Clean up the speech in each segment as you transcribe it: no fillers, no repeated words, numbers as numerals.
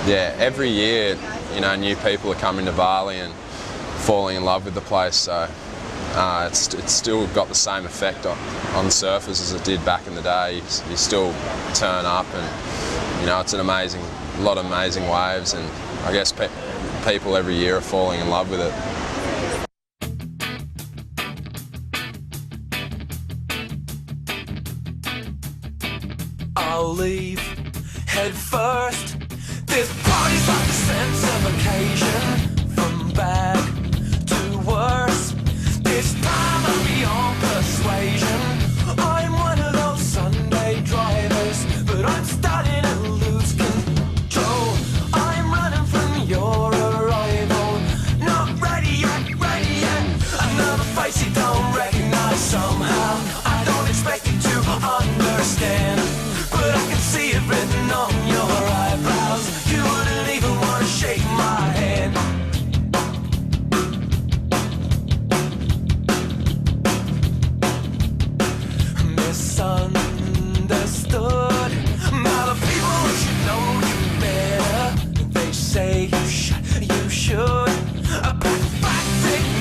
yeah, every year, you know, new people are coming to Bali and falling in love with the place. So it's still got the same effect on surfers as it did back in the day. You still turn up, and you know, it's a lot of amazing waves, and I guess people every year are falling in love with it. I'll leave head first. This party's like a sense of occasion, from bad to worse. This time I'm beyond persuasion. I'm one of those Sunday drivers, but I'm starting to lose control. I'm running from your arrival, not ready yet, ready yet. Another face you don't recognize somehow. I don't expect you to understand, but I can see it written on your eyebrows. You wouldn't even want to shake my hand. Misunderstood. Now the people should know you better. They say you should. Back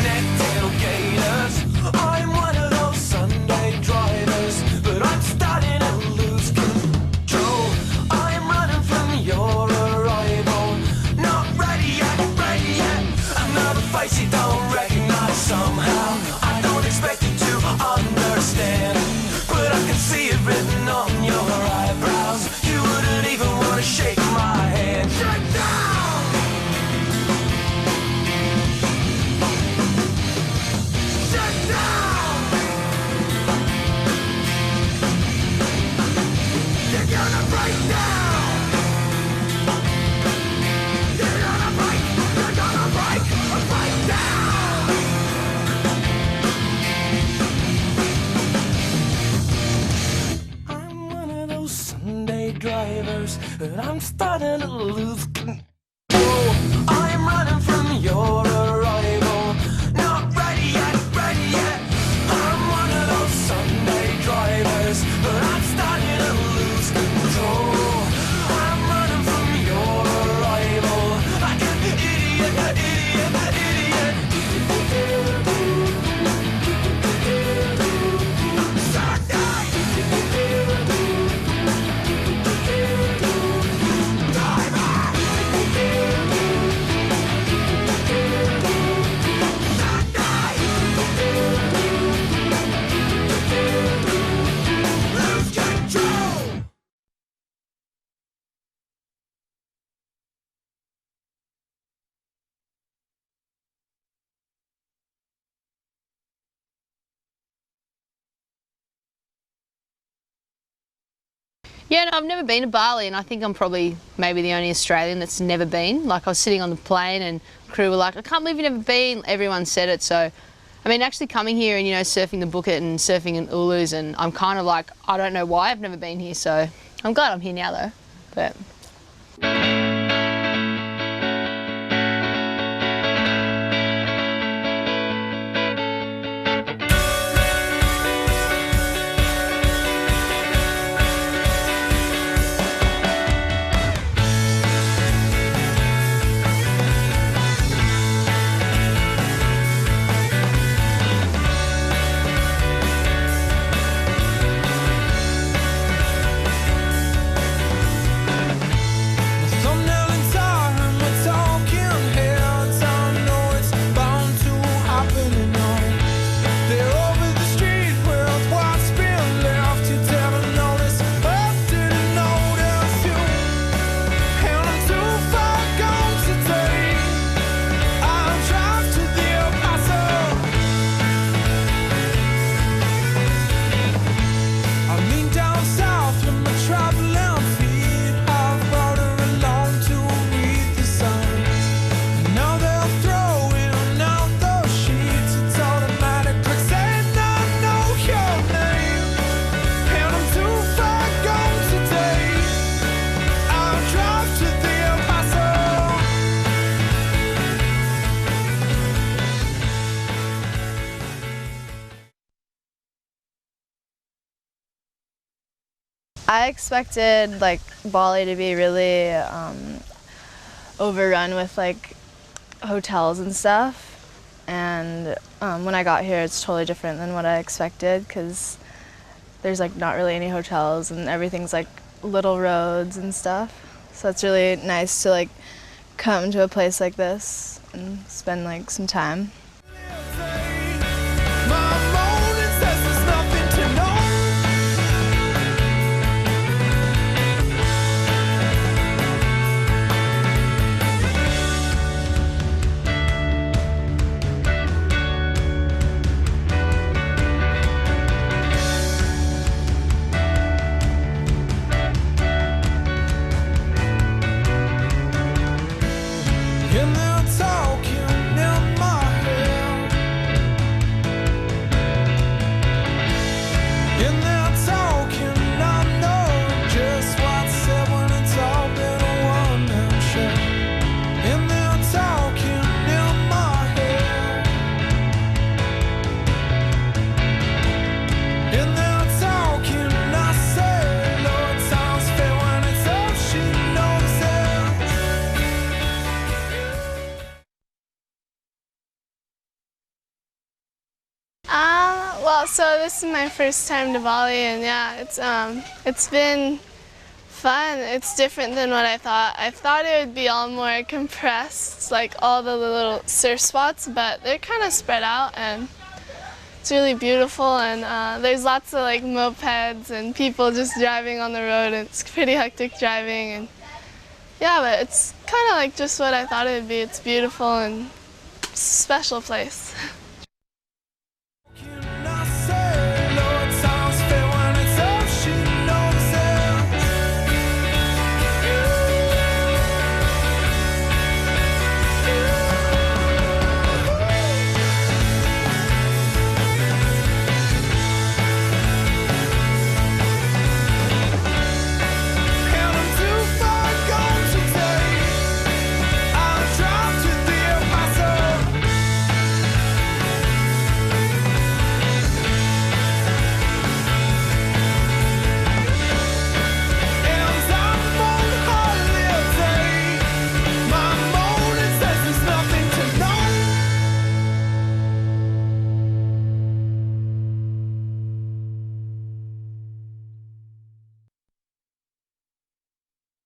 neck tailgaters. I'm one of those Sunday drivers, but I'm starting to lose control. I'm running from your arrival, not ready yet, ready yet. Another face you don't recognize somehow. I don't expect you to understand, but I can see it written on your eyebrows. You wouldn't even want to shake my hand. Shut down! Shut down! You're gonna break down! You're gonna break down! I'm one of those Sunday drivers, but I'm starting to lose control. I'm running from your arrival, not ready yet, ready yet. I'm one of those Sunday drivers, but I'm starting to lose control. I'm running from your arrival, like an idiot, idiot, idiot. Sunday! Lose control! Yeah, no, I've never been to Bali, and I think I'm probably maybe the only Australian that's never been. Like, I was sitting on the plane and crew were like, I can't believe you've never been. Everyone said it. So, I mean, actually coming here and, you know, surfing the Bukit and surfing in Ulus, and I'm kind of like, I don't know why I've never been here. So I'm glad I'm here now though. But I expected like Bali to be really overrun with like hotels and stuff. And when I got here, it's totally different than what I expected because there's like not really any hotels and everything's like little roads and stuff. So it's really nice to like come to a place like this and spend like some time. Well, so this is my first time to Bali, and yeah, it's been fun. It's different than what I thought. I thought it would be all more compressed, like all the little surf spots, but they're kind of spread out, and it's really beautiful. And there's lots of like mopeds and people just driving on the road, and it's pretty hectic driving. And yeah, but it's kind of like just what I thought it would be. It's beautiful and it's a special place.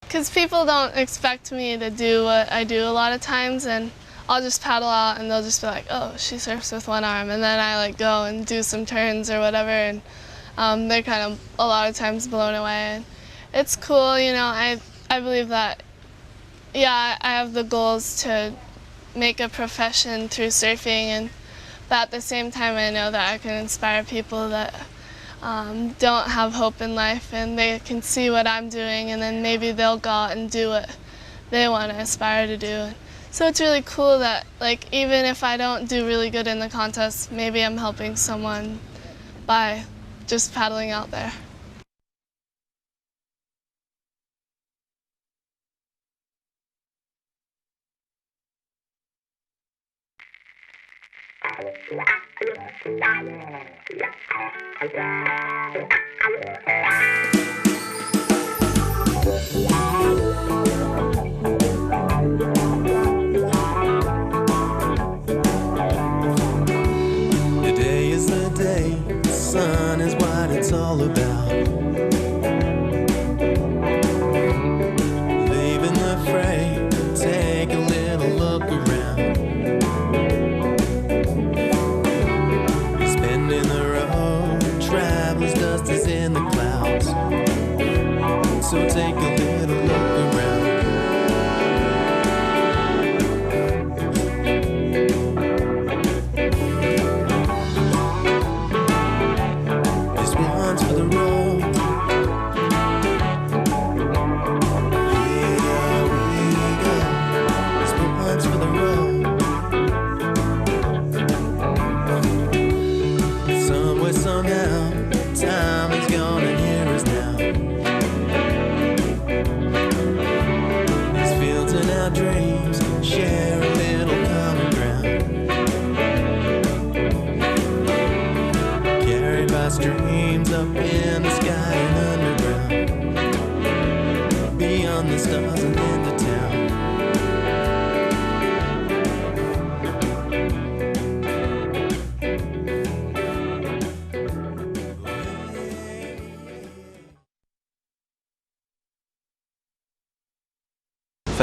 Because people don't expect me to do what I do a lot of times, and I'll just paddle out and they'll just be like, oh, she surfs with one arm, and then I like go and do some turns or whatever, and they're kind of a lot of times blown away. And it's cool, you know, I believe that, yeah, I have the goals to make a profession through surfing, and but at the same time I know that I can inspire people that don't have hope in life, and they can see what I'm doing, and then maybe they'll go out and do what they want to aspire to do. So it's really cool that, like, even if I don't do really good in the contest, maybe I'm helping someone by just paddling out there. Today is the day, the sun is what it's all about. Leaving the fray, take a little look around. Spinning the road, traveler's dust is in the clouds.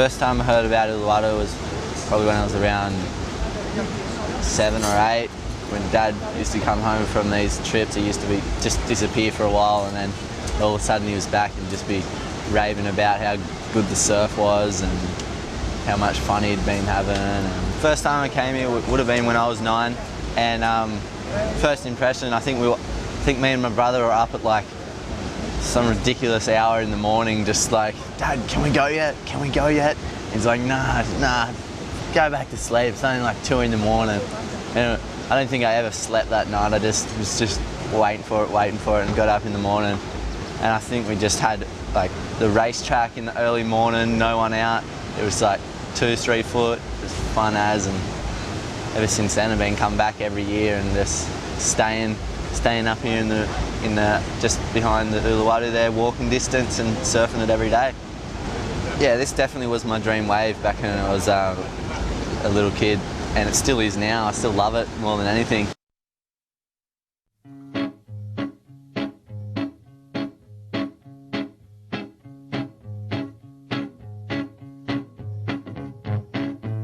First time I heard about Uluwatu was probably when I was around 7 or 8, when Dad used to come home from these trips. He used to be just disappear for a while, and then all of a sudden he was back and just be raving about how good the surf was and how much fun he'd been having. And first time I came here would have been when I was 9, and first impression, I think me and my brother were up at like some ridiculous hour in the morning, just like, Dad, can we go yet? Can we go yet? He's like, nah, go back to sleep. It's only like 2 in the morning. And I don't think I ever slept that night. I was just waiting for it, and got up in the morning. And I think we just had like the racetrack in the early morning, no one out. It was like 2-3 foot, it was fun as, and ever since then I've been coming back every year and just staying up here in the just behind the Uluwatu there, walking distance and surfing it every day. Yeah, this definitely was my dream wave back when I was a little kid, and it still is now. I still love it more than anything.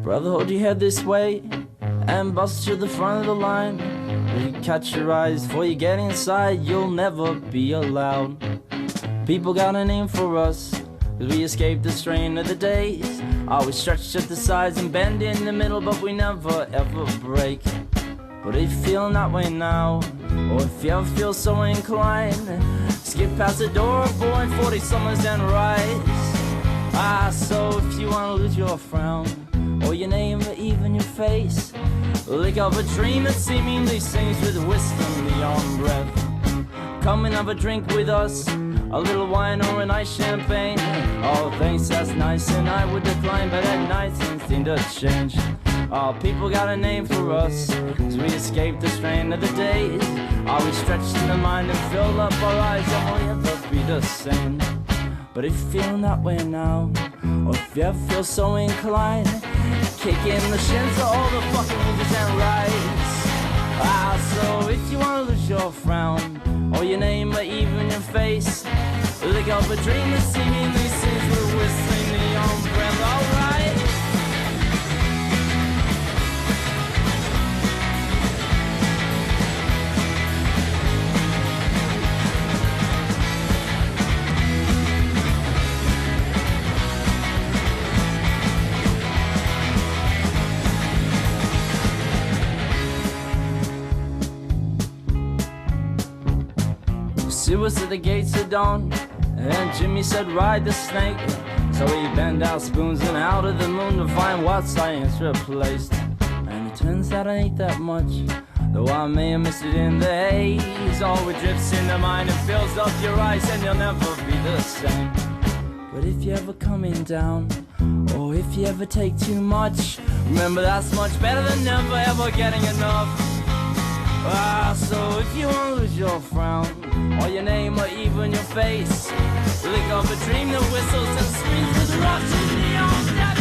Brother, hold your head this way and bust to the front of the line. You catch your eyes before you get inside, you'll never be allowed. People got a name for us, 'cause we escaped the strain of the days. Always stretched at the sides and bend in the middle, but we never ever break. But if you're feeling that way now, or if you ever feel so inclined, skip past the door of boring 40 summers and rise. So if you wanna lose your frown, or your name or even your face, lick up a dream that seemingly sings with wisdom beyond breath. Come and have a drink with us, a little wine or a nice champagne. Oh, thanks, that's nice, and I would decline, but at night things seem to change. Oh, people got a name for us, 'cause we escaped the strain of the days. We stretched in the mind and filled up our eyes, and we'll never be the same. But if you're feeling that way now, or if you ever feel so inclined, kick in the shins of all the fucking movies and rides. So if you wanna lose your frown, or your name or even your face, lick up a dream that seemingly sings with whistling neon breath. Alright. Sue was at the gates of dawn, and Jimmy said ride the snake. So we bent our spoons and out of the moon to find what science replaced. And it turns out I ain't that much, though I may have missed it in the haze. All it drifts in the mind and fills up your eyes, and you'll never be the same. But if you're ever coming down, or if you ever take too much, remember that's much better than never ever getting enough. So if you wanna lose your frown, or your name or even your face, lick up a dream that whistles and screams with Russian neon death.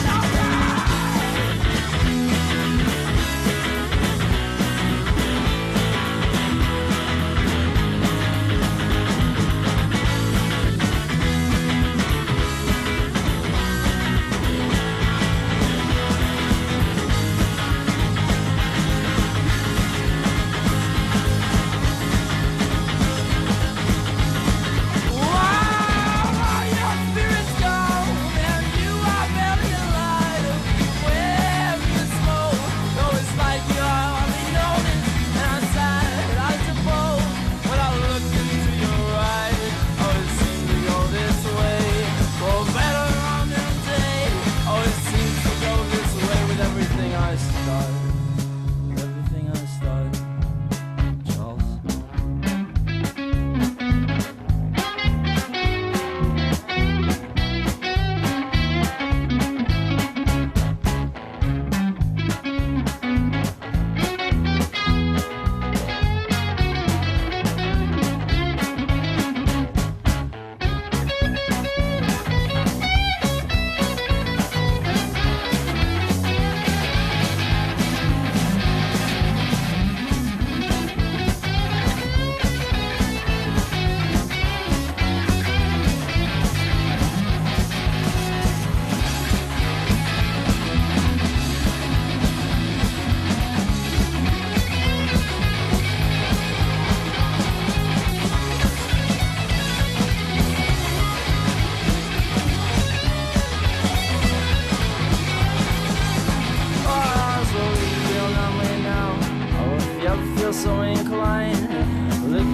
Your spirits go, and you are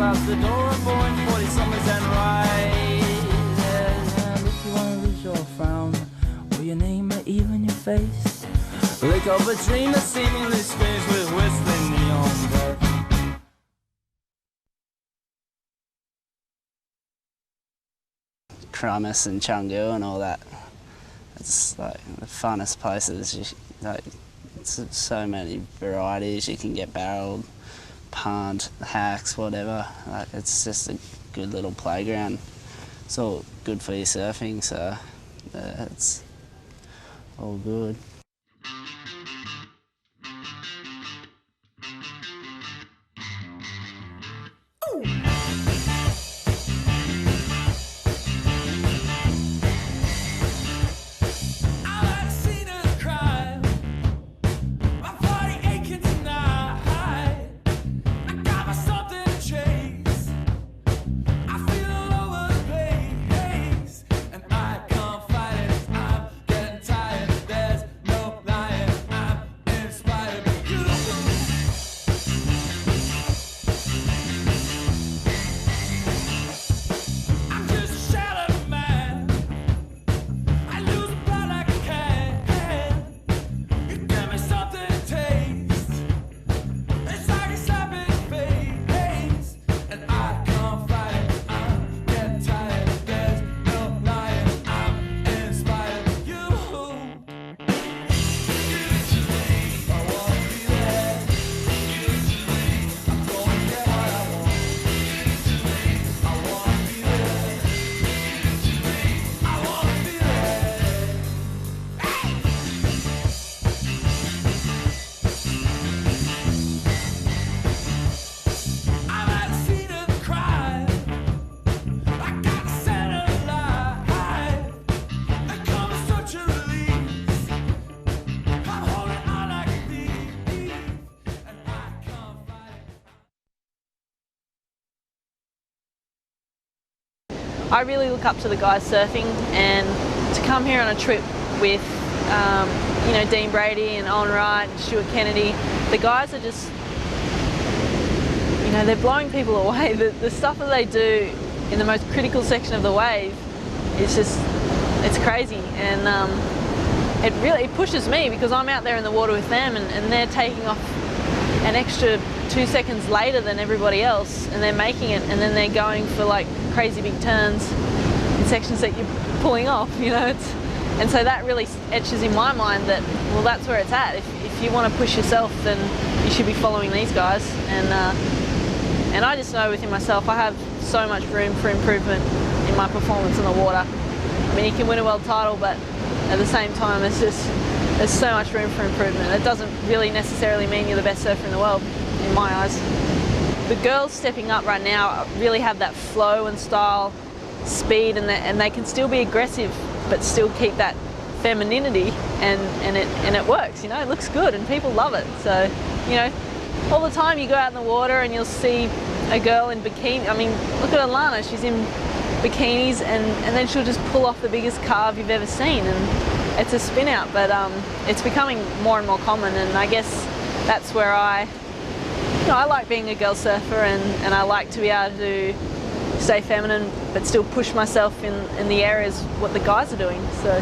past the door of born 40 summers and right. And if you wanna lose your frown, or your name or even your face, look up a dream that's seemingly strange with whistling neon bells. Kramis and Canggu and all that. It's like the funnest places. Like, it's so many varieties. You can get barreled, pond, hacks, whatever. Like, it's just a good little playground. It's all good for your surfing, so it's all good. I really look up to the guys surfing, and to come here on a trip with you know, Dean Brady and Owen Wright and Stuart Kennedy, the guys are just, you know, they're blowing people away. The stuff that they do in the most critical section of the wave is just, it's crazy, and it really pushes me because I'm out there in the water with them, and they're taking off an extra 2 seconds later than everybody else, and they're making it, and then they're going for like crazy big turns in sections that you're pulling off, you know. And so that really etches in my mind that, well, that's where it's at. If you want to push yourself, then you should be following these guys. And I just know within myself I have so much room for improvement in my performance in the water. I mean, you can win a world title, but at the same time, there's so much room for improvement. It doesn't really necessarily mean you're the best surfer in the world, in my eyes. The girls stepping up right now really have that flow and style, speed, and they can still be aggressive, but still keep that femininity, and it works, you know, it looks good and people love it. So, you know, all the time you go out in the water and you'll see a girl in bikini. I mean, look at Alana, she's in bikinis, and then she'll just pull off the biggest carve you've ever seen, and it's a spin out, but it's becoming more and more common, and I guess that's where I like being a girl surfer, and I like to be able to stay feminine but still push myself in the areas what the guys are doing. So